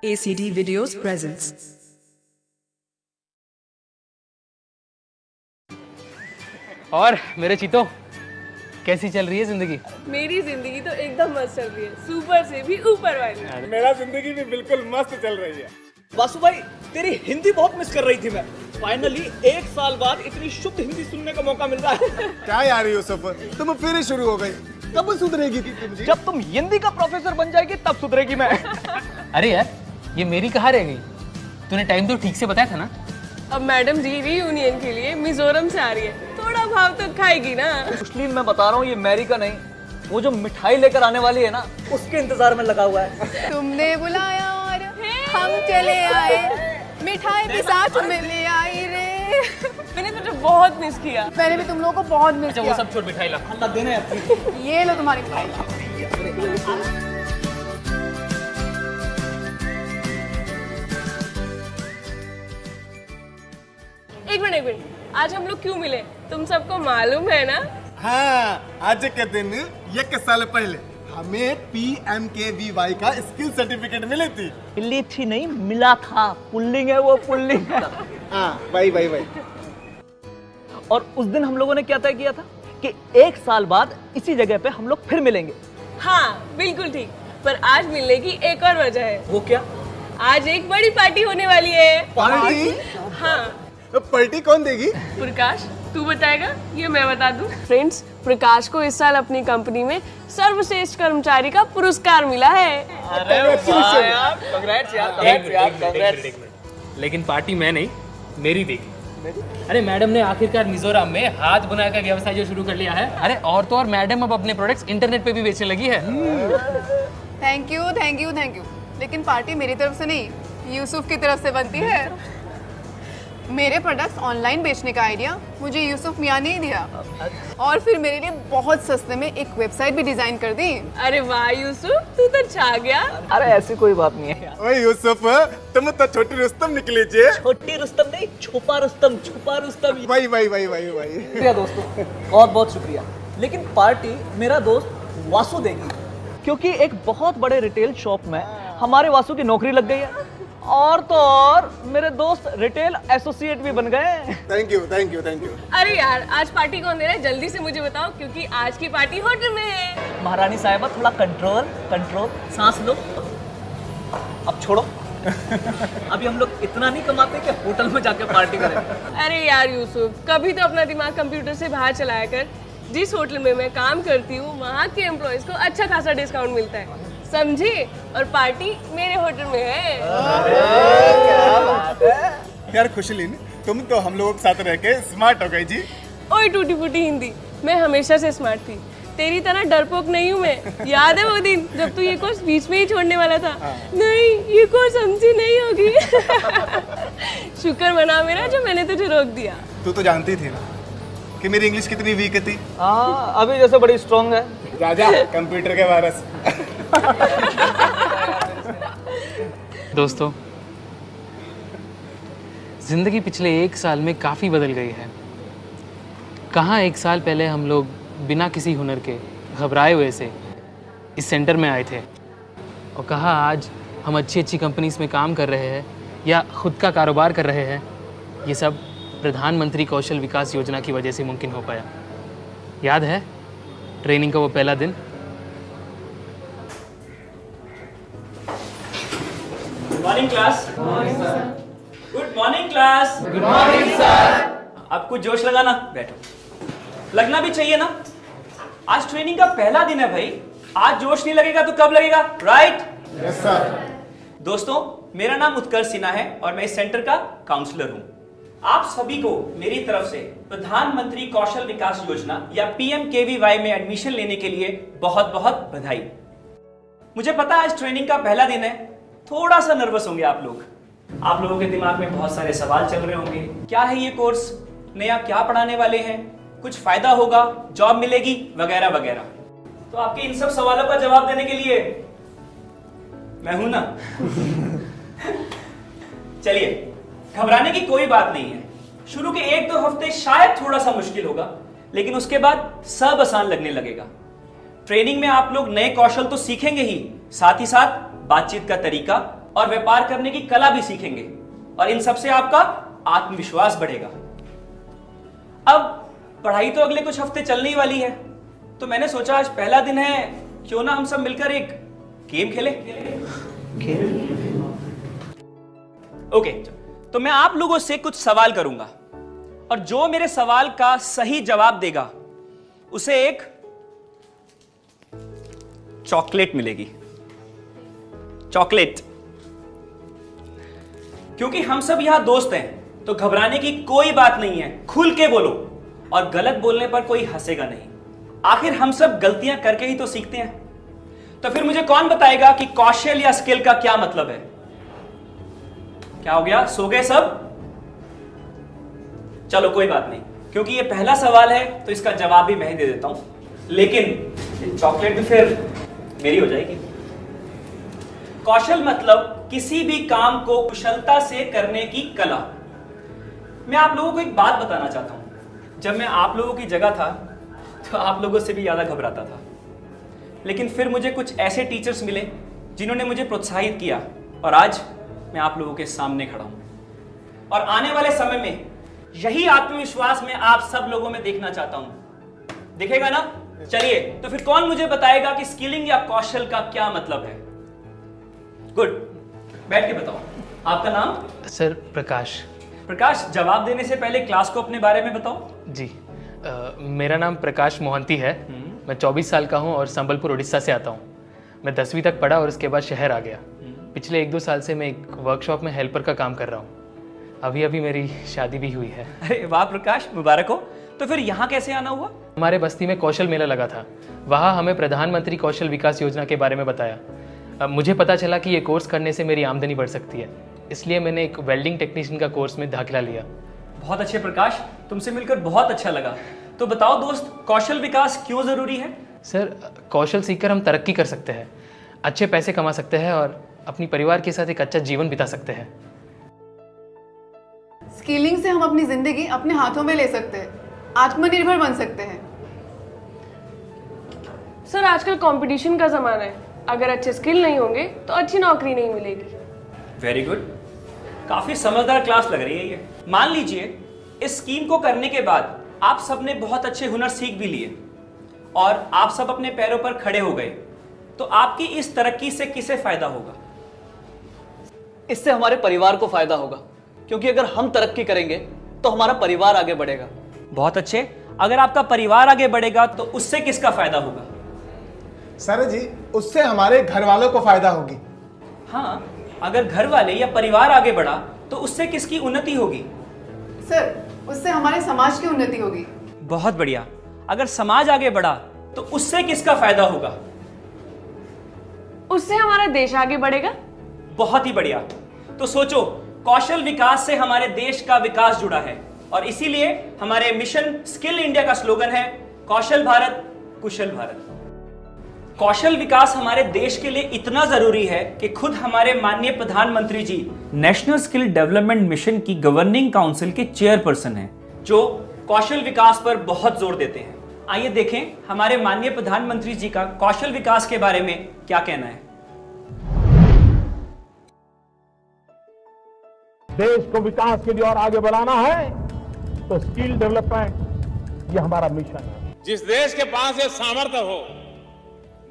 ACD Videos presents. और मेरे चीतो कैसी चल रही है जिंदगी? मेरी जिंदगी तो एकदम मस्त चल रही है, सुपर से भी ऊपर वाली। मेरा जिंदगी भी बिल्कुल मस्त चल रही है। वासु भाई, तेरी हिंदी बहुत मिस कर रही थी मैं। फाइनली 1 साल बाद इतनी शुद्ध हिंदी सुनने का मौका मिल रहा है। क्या यार यूसुफ, तुम फिर ही शुरू हो गई। कब सुधरेगी तुम जी? जब तुम हिंदी का प्रोफेसर बन जाएगी तब सुधरेगी मैं। अरे यार, ये मेरी कहाँ रह गई? तूने टाइम तो ठीक से बताया था ना? अब मैडम जी रीयूनियन के लिए मिजोरम से आ रही है, थोड़ा भाव तो खाएगी ना। मुस्लिम मैं बता रहा हूँ, ये मैरी का नहीं, वो जो मिठाई लेकर आने वाली है ना, उसके इंतजार में लगा हुआ है। तुमने बुलाया और हम चले आए, मिठाई भी साथ में ले आई रे। मैंने तुझे बहुत मिस किया। मैंने भी तुम लोगों को बहुत मिस अच्छा किया। वो सब छोड़, मिठाई ला। अल्लाह देने अपनी। ये लो तुम्हारी मिठाई। एक मिनट, आज हम लोग क्यों मिले तुम सबको मालूम है ना? हाँ, आज के दिन 1 साल पहले हमें PMKVY का स्किल सर्टिफिकेट मिली थी। मिली थी नहीं, मिला था। पुल्लिंग है वो, पुल्लिंग। हाँ, भाई। और उस दिन हम लोगों ने क्या तय किया था कि 1 साल बाद इसी जगह पे हम लोग फिर मिलेंगे। हाँ बिल्कुल ठीक, पर आज मिलने की एक और वजह है। वो क्या? आज एक बड़ी पार्टी होने वाली है। पार्टी? हाँ। तो पार्टी कौन देगी? प्रकाश, तू बताएगा? ये मैं बता दूं। फ्रेंड्स, प्रकाश को इस साल अपनी कंपनी में सर्वश्रेष्ठ कर्मचारी का पुरस्कार मिला है। अरे वाह यार, कांग्रेट्स यार। लेकिन पार्टी मैं नहीं, मेरी देगी। अरे मैडम ने आखिरकार मिजोरम में हाथ बुना का व्यवसाय जो शुरू कर लिया है। अरे और तो और मैडम अब अपने प्रोडक्ट्स इंटरनेट पे भी बेचने लगी है। Thank you. लेकिन पार्टी मेरी तरफ से नहीं, यूसुफ की तरफ से बनती है। मेरे प्रोडक्ट्स ऑनलाइन बेचने का आइडिया मुझे यूसुफ मियां ने ही दिया, और फिर मेरे लिए बहुत सस्ते में एक वेबसाइट भी डिजाइन कर दी। अरे वाह यूसुफ, तू तो छा गया। अरे ऐसी कोई बात नहीं है। ओए यूसुफ, तुम तो छोटी रुस्तम निकली जे। छोटी रुस्तम नहीं, छुपा रुस्तम। भाई। शुक्रिया दोस्तों, बहुत बहुत शुक्रिया। लेकिन पार्टी मेरा दोस्त वासु देगी, क्योंकि एक बहुत बड़े रिटेल शॉप में हमारे वासु की नौकरी लग गई है। और तो और मेरे दोस्त रिटेल एसोसिएट भी बन गए। Thank you. अरे यार, आज पार्टी कौन दे रहा है? जल्दी से मुझे बताओ, क्योंकि आज की पार्टी होटल में है। महारानी साहिबा, थोड़ा कंट्रोल, सांस लो। अब छोड़ो। अभी हम लोग इतना नहीं कमाते कि होटल में जाके पार्टी करें। अरे यार यूसुफ, कभी तो अपना दिमाग कंप्यूटर से बाहर चलाया कर। जिस होटल में मैं काम करती हूँ, वहाँ के एम्प्लॉयज को अच्छा खासा डिस्काउंट मिलता है, समझे? और पार्टी मेरे होटल में है। यार खुशलीन, तुम तो हम लोगों के साथ रह के स्मार्ट हो गई जी। ओए टूटी फूटी हिंदी, मैं हमेशा से स्मार्ट थी, तेरी तरह डरपोक नहीं हूँ मैं। याद है वो दिन जब तू ये कोर्स बीच में ही छोड़ने वाला था? नहीं, ये कोर्स हमसे नहीं होगी। शुक्र मना मेरा जो मैंने तुझे रोक दिया। तू तो जानती थी ना कि मेरी इंग्लिश कितनी वीक थी। हाँ, अभी जैसे बड़ी स्ट्रांग है। राजा कंप्यूटर के वायरस। दोस्तों, जिंदगी पिछले 1 साल में काफ़ी बदल गई है। कहाँ 1 साल पहले हम लोग बिना किसी हुनर के घबराए हुए से इस सेंटर में आए थे, और कहाँ आज हम अच्छी कंपनीज में काम कर रहे हैं या खुद का कारोबार कर रहे हैं। ये सब प्रधानमंत्री कौशल विकास योजना की वजह से मुमकिन हो पाया। याद है ट्रेनिंग का वो पहला दिन? Morning class. Good morning class. Good morning sir. अब कुछ जोश लगाना, बैठो। लगना भी चाहिए ना, आज ट्रेनिंग का पहला दिन है भाई। आज जोश नहीं लगेगा तो कब लगेगा, राइट? Yes sir. दोस्तों, मेरा नाम उत्कर्ष सिन्हा है और मैं इस सेंटर का काउंसलर हूं। आप सभी को मेरी तरफ से प्रधानमंत्री कौशल विकास योजना या PMKVY में एडमिशन लेने के लिए बहुत बहुत बधाई। मुझे पता है आज ट्रेनिंग का पहला दिन है, थोड़ा सा नर्वस होंगे आप लोग। आप लोगों के दिमाग में बहुत सारे सवाल चल रहे होंगे, क्या है ये कोर्स, नया क्या पढ़ाने वाले हैं, कुछ फायदा होगा, जॉब मिलेगी, वगैरह वगैरह। तो आपके इन सब सवालों का जवाब देने के लिए मैं हूं ना। चलिए, घबराने की कोई बात नहीं है। शुरू के 1-2 हफ्ते शायद थोड़ा सा मुश्किल होगा, लेकिन उसके बाद सब आसान लगने लगेगा। ट्रेनिंग में आप लोग नए कौशल तो सीखेंगे ही, साथ ही साथ बातचीत का तरीका, और व्यापार करने की कला भी सीखेंगे और इन सबसे आपका आत्मविश्वास बढ़ेगा। अब पढ़ाई तो अगले कुछ हफ्ते चलने ही वाली है, तो मैंने सोचा आज पहला दिन है, क्यों ना हम सब मिलकर एक गेम खेले। ओके, तो मैं आप लोगों से कुछ सवाल करूंगा और जो मेरे सवाल का सही जवाब देगा उसे एक चॉकलेट मिलेगी। चॉकलेट। क्योंकि हम सब यहां दोस्त हैं तो घबराने की कोई बात नहीं है, खुल के बोलो और गलत बोलने पर कोई हंसेगा नहीं। आखिर हम सब गलतियां करके ही तो सीखते हैं। तो फिर मुझे कौन बताएगा कि कौशल या स्किल का क्या मतलब है? क्या हो गया, सो गए सब? चलो कोई बात नहीं, क्योंकि ये पहला सवाल है तो इसका जवाब भी मैं ही दे देता हूं, लेकिन चॉकलेट भी फिर मेरी हो जाएगी। कौशल मतलब किसी भी काम को कुशलता से करने की कला। मैं आप लोगों को एक बात बताना चाहता हूं। जब मैं आप लोगों की जगह था तो आप लोगों से भी ज्यादा घबराता था, लेकिन फिर मुझे कुछ ऐसे टीचर्स मिले जिन्होंने मुझे प्रोत्साहित किया और आज मैं आप लोगों के सामने खड़ा हूं। और आने वाले समय में यही आत्मविश्वास मैं आप सब लोगों में देखना चाहता हूं। दिखेगा ना? चलिए, तो फिर कौन मुझे बताएगा कि स्किलिंग या कौशल का क्या मतलब है? गुड, बैठ के बताओ। आपका नाम? सर प्रकाश। प्रकाश, जवाब देने से पहले क्लास को अपने बारे में बताओ। जी, मेरा नाम प्रकाश मोहंती है। मैं 24 साल का हूँ और संबलपुर उड़ीसा से आता हूँ। मैं 10वीं तक पढ़ा और उसके बाद शहर आ गया। पिछले 1-2 साल से मैं एक वर्कशॉप में हेल्पर का काम कर रहा हूँ। अभी अभी मेरी शादी भी हुई है। अरे वाह प्रकाश, मुबारक हो। तो फिर यहाँ कैसे आना हुआ? हमारे बस्ती में कौशल मेला लगा था। वहाँ हमें प्रधानमंत्री कौशल विकास योजना के बारे में बताया। मुझे पता चला कि ये कोर्स करने से मेरी आमदनी बढ़ सकती है, इसलिए मैंने एक वेल्डिंग टेक्नीशियन का कोर्स में दाखिला लिया। बहुत अच्छे प्रकाश, तुमसे मिलकर बहुत अच्छा लगा। तो बताओ दोस्त, कौशल विकास क्यों जरूरी है? सर, कौशल सीखकर हम तरक्की कर सकते हैं, अच्छे पैसे कमा सकते हैं और अपनी परिवार के साथ एक अच्छा जीवन बिता सकते हैं। स्किलिंग से हम अपनी जिंदगी अपने हाथों में ले सकते हैं, आत्मनिर्भर बन सकते हैं। सर, आजकल कंपटीशन का जमाना है, अगर अच्छे स्किल नहीं होंगे तो अच्छी नौकरी नहीं मिलेगी। वेरी गुड, काफी समझदार क्लास लग रही है ये। मान लीजिए इस स्कीम को करने के बाद आप सबने बहुत अच्छे हुनर सीख भी लिए और आप सब अपने पैरों पर खड़े हो गए, तो आपकी इस तरक्की से किसे फायदा होगा? इससे हमारे परिवार को फायदा होगा, क्योंकि अगर हम तरक्की करेंगे तो हमारा परिवार आगे बढ़ेगा। बहुत अच्छे, अगर आपका परिवार आगे बढ़ेगा तो उससे किसका फायदा होगा? सर जी, उससे हमारे घर वालों को फायदा होगी। हाँ, अगर घर वाले या परिवार आगे बढ़ा तो उससे किसकी उन्नति होगी? सर, उससे हमारे समाज की उन्नति होगी। बहुत बढ़िया, अगर समाज आगे बढ़ा तो उससे किसका फायदा होगा? उससे हमारा देश आगे बढ़ेगा। बहुत ही बढ़िया। तो सोचो, कौशल विकास से हमारे देश का विकास जुड़ा है और इसीलिए हमारे मिशन स्किल इंडिया का स्लोगन है कौशल भारत, कुशल भारत। कौशल विकास हमारे देश के लिए इतना जरूरी है कि खुद हमारे माननीय प्रधानमंत्री जी नेशनल स्किल डेवलपमेंट मिशन की गवर्निंग काउंसिल के चेयरपर्सन हैं, जो कौशल विकास पर बहुत जोर देते हैं। आइए देखें हमारे माननीय प्रधानमंत्री जी का कौशल विकास के बारे में क्या कहना है। देश को विकास की ओर आगे बढ़ाना है तो स्किल डेवलपमेंट ये हमारा मिशन है। जिस देश के पास ये सामर्थ्य हो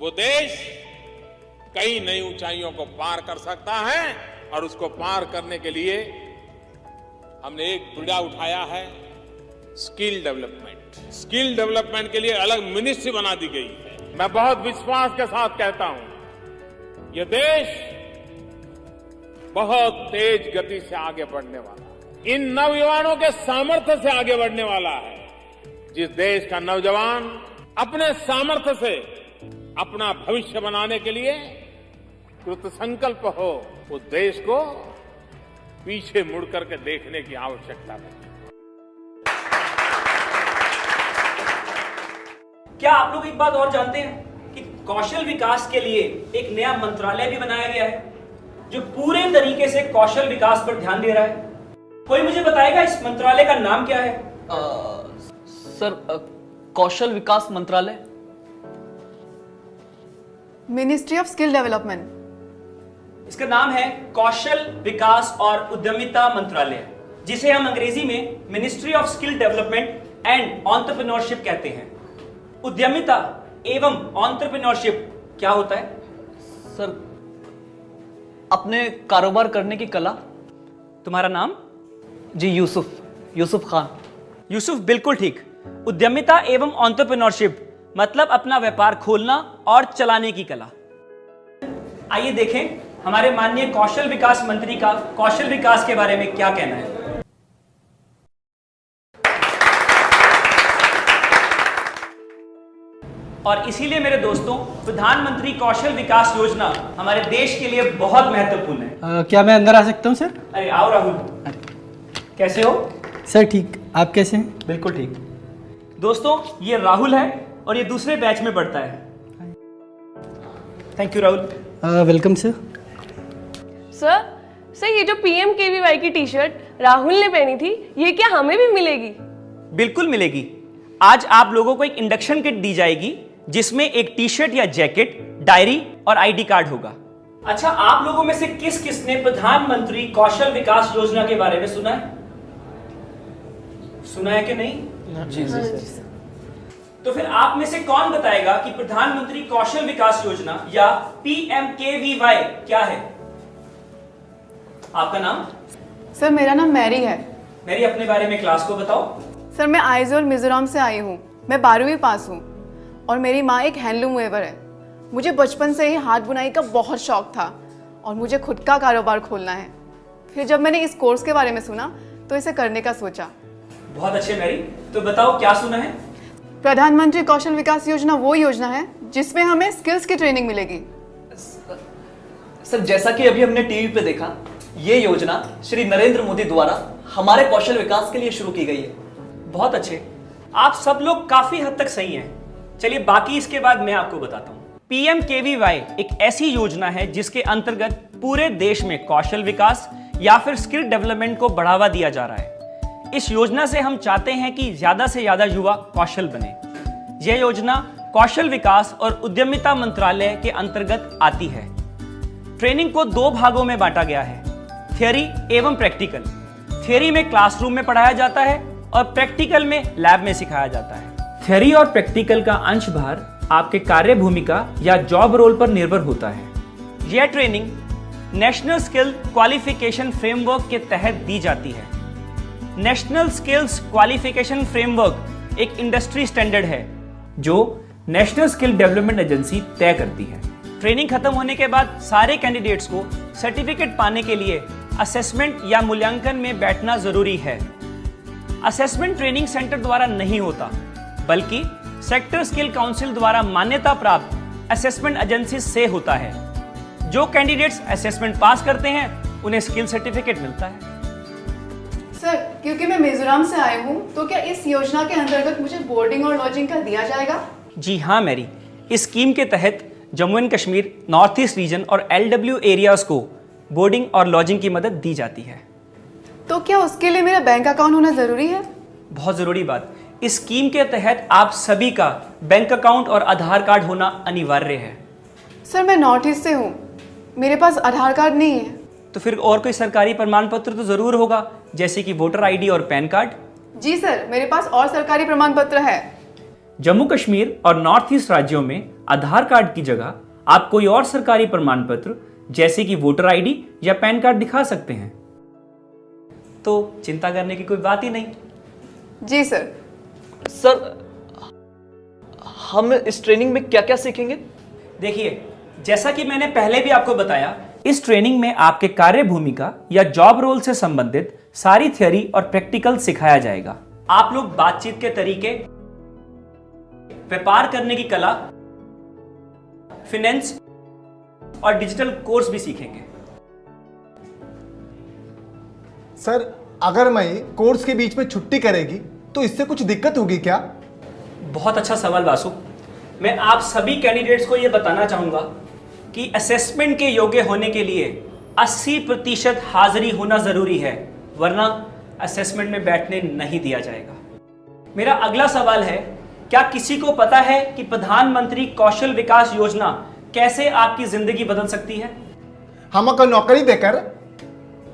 वो देश कई नई ऊंचाइयों को पार कर सकता है और उसको पार करने के लिए हमने एक बीड़ा उठाया है, स्किल डेवलपमेंट। स्किल डेवलपमेंट के लिए अलग मिनिस्ट्री बना दी गई है। मैं बहुत विश्वास के साथ कहता हूं, यह देश बहुत तेज गति से आगे बढ़ने वाला है, इन नौजवानों के सामर्थ्य से आगे बढ़ने वाला है। जिस देश का नौजवान अपने सामर्थ्य से अपना भविष्य बनाने के लिए कृत संकल्प हो, उस देश को पीछे मुड़ करके देखने की आवश्यकता नहीं। क्या आप लोग एक बात और जानते हैं कि कौशल विकास के लिए एक नया मंत्रालय भी बनाया गया है जो पूरे तरीके से कौशल विकास पर ध्यान दे रहा है? कोई मुझे बताएगा इस मंत्रालय का नाम क्या है? सर, कौशल विकास मंत्रालय। Ministry of skill development. इसका नाम है कौशल विकास और उद्यमिता मंत्रालय, जिसे हम अंग्रेजी में ministry of skill development and entrepreneurship कहते हैं। उद्यमिता एवं एंटरप्रेन्योरशिप क्या होता है? सर, अपने कारोबार करने की कला। तुम्हारा नाम? जी, यूसुफ खान। यूसुफ, बिल्कुल ठीक। उद्यमिता एवं एंटरप्रेन्योरशिप मतलब अपना व्यापार खोलना और चलाने की कला। आइए देखें हमारे माननीय कौशल विकास मंत्री का कौशल विकास के बारे में क्या कहना है। और इसीलिए मेरे दोस्तों, प्रधानमंत्री कौशल विकास योजना हमारे देश के लिए बहुत महत्वपूर्ण है। क्या मैं अंदर आ सकता हूं सर? अरे आओ राहुल, कैसे हो? सर ठीक, आप कैसे हैं? बिल्कुल ठीक। दोस्तों, ये राहुल है और ये दूसरे बैच में पढ़ता है। Thank you Rahul. Welcome sir. Sir ये जो PMKVY की टी शर्ट राहुल ने पहनी थी, ये क्या हमें भी मिलेगी? बिल्कुल मिलेगी। आज आप लोगों को एक इंडक्शन किट दी जाएगी जिसमें एक टी शर्ट या जैकेट, डायरी और ID कार्ड होगा। अच्छा, आप लोगों में से किस किस ने प्रधानमंत्री कौशल विकास योजना के बारे में सुना है? सुना है कि नहीं? जी सर। तो फिर आप में से कौन बताएगा कि प्रधानमंत्री कौशल विकास योजना या PMKVY क्या है? आपका नाम? सर, मेरा नाम मैरी है। मैरी, अपने बारे में क्लास को बताओ। सर, मैं आइजोल मिजोरम से आई हूँ। मैं 12वीं पास हूँ और मेरी माँ एक हैंडलूम वेवर है। मुझे बचपन से ही हाथ बुनाई का बहुत शौक था और मुझे खुद का कारोबार खोलना है। फिर जब मैंने इस कोर्स के बारे में सुना तो इसे करने का सोचा। बहुत अच्छे मैरी, तो बताओ क्या सुना है? प्रधानमंत्री कौशल विकास योजना वो योजना है जिसमें हमें स्किल्स की ट्रेनिंग मिलेगी। सर, जैसा कि अभी हमने टीवी पे देखा, ये योजना श्री नरेंद्र मोदी द्वारा हमारे कौशल विकास के लिए शुरू की गई है। बहुत अच्छे, आप सब लोग काफी हद तक सही हैं। चलिए बाकी इसके बाद मैं आपको बताता हूँ। PMKVY एक ऐसी योजना है जिसके अंतर्गत पूरे देश में कौशल विकास या फिर स्किल डेवलपमेंट को बढ़ावा दिया जा रहा है। इस योजना से हम चाहते हैं कि ज्यादा से ज्यादा युवा कौशल बने। यह योजना कौशल विकास और उद्यमिता मंत्रालय के अंतर्गत आती है। ट्रेनिंग को 2 भागों में बांटा गया है, थियरी एवं प्रैक्टिकल। थियरी में क्लासरूम में पढ़ाया जाता है और प्रैक्टिकल में लैब में सिखाया जाता है। थियरी और प्रैक्टिकल का अंश भार आपके कार्य भूमिका या जॉब रोल पर निर्भर होता है। यह training national skill qualification framework के तहत दी जाती है। नेशनल स्किल्स क्वालिफिकेशन फ्रेमवर्क एक इंडस्ट्री स्टैंडर्ड है जो नेशनल स्किल डेवलपमेंट एजेंसी तय करती है। ट्रेनिंग खत्म होने के बाद सारे कैंडिडेट्स को सर्टिफिकेट पाने के लिए असेसमेंट या मूल्यांकन में बैठना जरूरी है। असेसमेंट ट्रेनिंग सेंटर द्वारा नहीं होता, बल्कि सेक्टर स्किल काउंसिल द्वारा मान्यता प्राप्त असेसमेंट एजेंसी से होता है। जो कैंडिडेट्स असेसमेंट पास करते हैं उन्हें स्किल सर्टिफिकेट मिलता है। सर, क्योंकि मैं मिजोरम से आई हूँ तो क्या इस योजना के अंतर्गत मुझे बोर्डिंग और लॉजिंग का दिया जाएगा? जी हाँ मैरी, इस स्कीम के तहत Jammu and Kashmir, north east region और LW एरियाज को बोर्डिंग और लॉजिंग की मदद दी जाती है। तो क्या उसके लिए मेरा बैंक अकाउंट होना जरूरी है? बहुत जरूरी बात, इस स्कीम के तहत आप सभी का बैंक अकाउंट और आधार कार्ड होना अनिवार्य है। सर, मैं नॉर्थ ईस्ट से हूँ, मेरे पास आधार कार्ड नहीं है। तो फिर और कोई सरकारी प्रमाण पत्र तो जरूर होगा, जैसे कि वोटर ID और पैन कार्ड। जी सर, मेरे पास और सरकारी प्रमाण पत्र है। जम्मू कश्मीर और नॉर्थ ईस्ट राज्यों में आधार कार्ड की जगह आप कोई और सरकारी प्रमाण पत्र जैसे कि वोटर ID या पैन कार्ड दिखा सकते हैं। तो चिंता करने की कोई बात ही नहीं। जी सर। सर, हम इस ट्रेनिंग में क्या क्या सीखेंगे? देखिए, जैसा कि मैंने पहले भी आपको बताया, इस ट्रेनिंग में आपके कार्य भूमिका या जॉब रोल से संबंधित सारी थ्योरी और प्रैक्टिकल सिखाया जाएगा। आप लोग बातचीत के तरीके, व्यापार करने की कला, फाइनेंस और डिजिटल कोर्स भी सीखेंगे। सर, अगर मैं कोर्स के बीच में छुट्टी करेगी तो इससे कुछ दिक्कत होगी क्या? बहुत अच्छा सवाल वासु। मैं आप सभी कैंडिडेट्स को यह बताना चाहूंगा कि असेसमेंट के योग्य होने के लिए 80% हाजिरी होना जरूरी है, वरना असेसमेंट में बैठने नहीं दिया जाएगा। मेरा अगला सवाल है, क्या किसी को पता है कि प्रधानमंत्री कौशल विकास योजना कैसे आपकी जिंदगी बदल सकती है? हमको नौकरी देकर।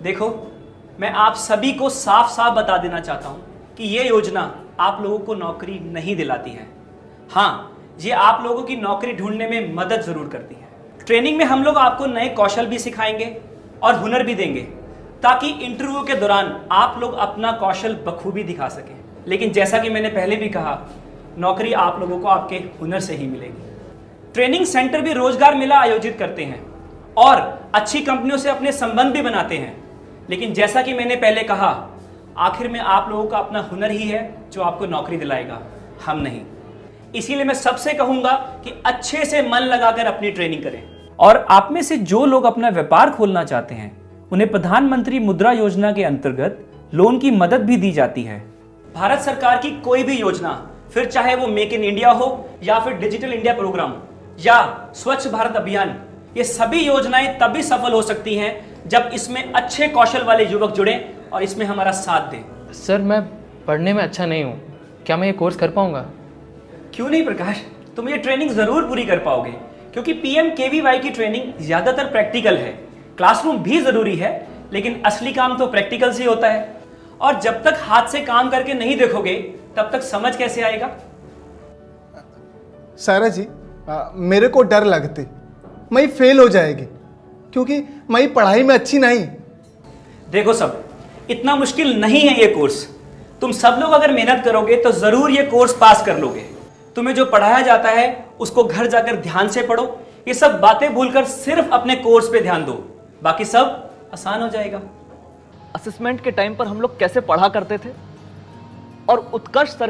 देखो, मैं आप सभी को साफ साफ बता देना चाहता हूं कि ये योजना आप लोगों को नौकरी नहीं दिलाती है। हाँ, ये आप लोगों की नौकरी ढूंढने में मदद जरूर करती है। ट्रेनिंग में हम लोग आपको नए कौशल भी सिखाएंगे और हुनर भी देंगे, ताकि इंटरव्यू के दौरान आप लोग अपना कौशल बखूबी दिखा सकें। लेकिन जैसा कि मैंने पहले भी कहा, नौकरी आप लोगों को आपके हुनर से ही मिलेगी। ट्रेनिंग सेंटर भी रोजगार मेला आयोजित करते हैं और अच्छी कंपनियों से अपने संबंध भी बनाते हैं। लेकिन जैसा कि मैंने पहले कहा, आखिर में आप लोगों का अपना हुनर ही है जो आपको नौकरी दिलाएगा, हम नहीं। इसीलिए मैं सबसे कहूंगा कि अच्छे से मन लगाकर अपनी ट्रेनिंग करें। और आप में से जो लोग अपना व्यापार खोलना चाहते हैं, उन्हें प्रधानमंत्री मुद्रा योजना के अंतर्गत लोन की मदद भी दी जाती है। भारत सरकार की कोई भी योजना, फिर चाहे वो मेक इन इंडिया हो या फिर डिजिटल इंडिया प्रोग्राम या स्वच्छ भारत अभियान, ये सभी योजनाएं तभी सफल हो सकती हैं जब इसमें अच्छे कौशल वाले युवक जुड़े और इसमें हमारा साथ दें। सर, मैं पढ़ने में अच्छा नहीं हूँ, क्या मैं ये कोर्स कर पाऊँगा? क्यों नहीं प्रकाश, तुम ये ट्रेनिंग जरूर पूरी कर पाओगे, क्योंकि PMKVY की ट्रेनिंग ज्यादातर प्रैक्टिकल है। क्लासरूम भी जरूरी है, लेकिन असली काम तो प्रैक्टिकल से होता है। और जब तक हाथ से काम करके नहीं देखोगे, तब तक समझ कैसे आएगा? सारा जी, मेरे को डर लगती मैं फेल हो जाएगी, क्योंकि मैं पढ़ाई में अच्छी नहीं। देखो सब, इतना मुश्किल नहीं है ये कोर्स। तुम सब लोग अगर मेहनत करोगे तो जरूर ये कोर्स पास कर लोगे। तुम्हें जो पढ़ाया जाता है उसको घर जाकर ध्यान से पढ़ो। ये सब बातें भूलकर सिर्फ अपने कोर्स पे ध्यान दो, बाकी सब आसान हो जाएगा। असेसमेंट के टाइम पर हम लोग कैसे पढ़ा करते थे और उत्कर्ष सर